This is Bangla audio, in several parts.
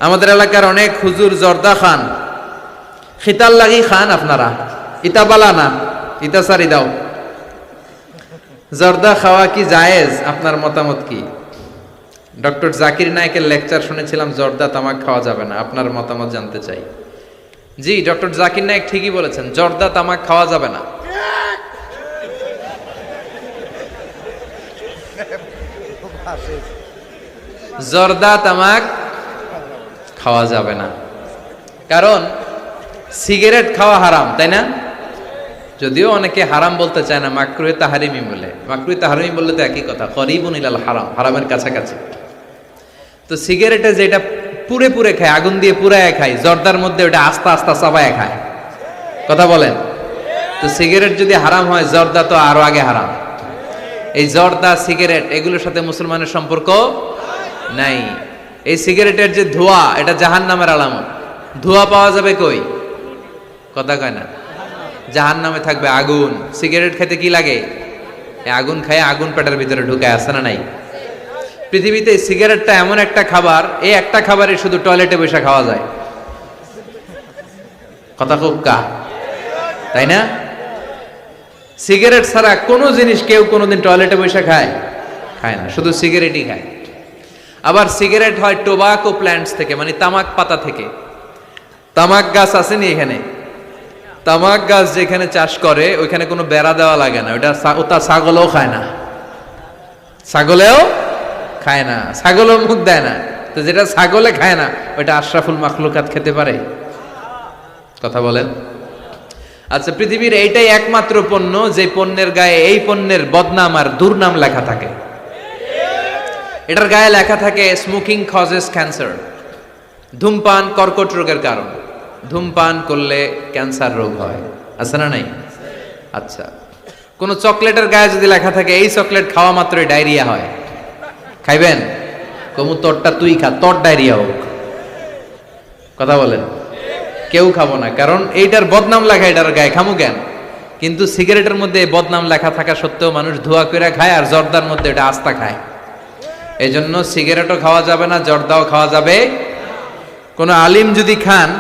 আমাদের এলাকার অনেক হুজুর জর্দা খান, খিতাল লাগি খান। আপনারা ইতা বালা না, ইতা সারি দাও। জর্দা খাওয়া কি জায়েজ? আপনার মতামত কি? ডক্টর জাকির নায়েকের লেকচার শুনেছিলাম জর্দা তামাক খাওয়া যাবে না, আপনার মতামত জানতে চাই। জি, ডক্টর জাকির নায়েক ঠিকই বলেছেন, জর্দা তামাক খাওয়া যাবে না। জর্দা তামাক খাওয়া যাবে না, কারণ সিগারেট খাওয়া হারাম, তাই না? যদিও অনেকে হারাম বলতে চায় না, মাকরুহে তাহরিমি বলে। মাকরুহে তাহরিমি বললে তো একই কথা, করিবুন ইলাল হারাম, হারামের কাছাকাছি। তো সিগারেটে যেটা পুরে পুরে খায়, আগুন দিয়ে পুরায় খায়, জর্দার মধ্যে ওটা আস্তে আস্তে চাবায় খায়। কথা বলেন। তো সিগারেট যদি হারাম হয়, জর্দা তো আরো আগে হারাম। এই জর্দা, সিগারেট এগুলোর সাথে মুসলমানের সম্পর্ক নাই। এই সিগারেটের যে ধোঁয়া, এটা জাহান্নামের আলামত। ধোঁয়া পাওয়া যাবে কই? কথা কয় না। জাহান্নামে থাকবে আগুন। সিগারেট খেতে কি লাগে? আগুন খায়, আগুন পেটের ভিতরে ঢুকে, আসে না নাই? পৃথিবীতে সিগারেটটা এমন একটা খাবার, এই একটা খাবারে শুধু টয়লেটে বসে খাওয়া যায়। কথা খুব কা, তাই না? সিগারেট ছাড়া কোনো জিনিস কেউ কোনোদিন টয়লেটে বসে খায় না, শুধু সিগারেটই খায়। আবার সিগারেট হয় টোবাকো প্ল্যান্টস থেকে, মানে তামাক পাতা থেকে। তামাক গাছ আসেনি এখানে? তামাক গাছ যেখানে চাষ করে ওইখানে কোনো বেড়া দেওয়া লাগে না, ওটা ছাগলও খায় না। ছাগলেও খায় না, ছাগলও মুখ দেয় না। তো যেটা ছাগলে খায় না, ওইটা আশরাফুল মাখলুকাত খেতে পারে? কথা বলেন। আচ্ছা, পৃথিবীর এইটাই একমাত্র পণ্য যে পণ্যের গায়ে এই পণ্যের বদনাম আর দুর্নাম লেখা থাকে। এটার গায়ে লেখা থাকে স্মোকিং কজেস ক্যান্সার, ধূমপান কর্কট রোগের কারণ, ধূমপান করলে ক্যান্সার রোগ হয়। আছে না নাই? আচ্ছা, কোন চকলেটের গায়ে যদি লেখা থাকে এই চকলেট খাওয়া মাত্রই ডায়রিয়া হয়, খাইবেন? কমু তোরটা তুই খা, তোর ডায়রিয়া হোক। কথা বলেন। কেউ খাবো না, কারণ এইটার বদনাম লেখা এটার গায়ে, খামু কেন? কিন্তু সিগারেটের মধ্যে বদনাম লেখা থাকা সত্ত্বেও মানুষ ধোয়া করে খায়, আর জর্দার মধ্যে এটা আস্তা খায়। এই জন্য সিগারেটও খাওয়া যাবে না, জর্দাও খাওয়া যাবে। কোনো আলিম যদি খান,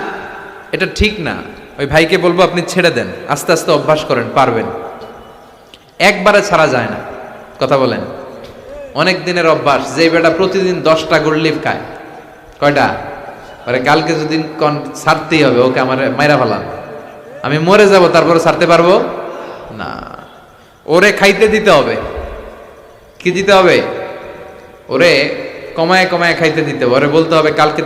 এটা ঠিক না। ওই ভাইকে বলবো আপনি ছেড়ে দেন, আস্তে আস্তে অভ্যাস করেন, পারবেন। একবারে ছাড়া যায় না। কথা বলেন। অনেক দিনের অভ্যাস। যে বেটা প্রতিদিন 10টা গোল্ড খায়, কয়টা? আরে কালকে যদি ছাড়তেই হবে, ওকে আমার মাইরা ফেলান, আমি মরে যাব, তারপরে ছাড়তে পারবো না। ওরে খাইতে দিতে হবে। কি দিতে হবে? ওরে কমায় কমায় খাইতে দিতে হবে। ওরে বলতে হবে কালকে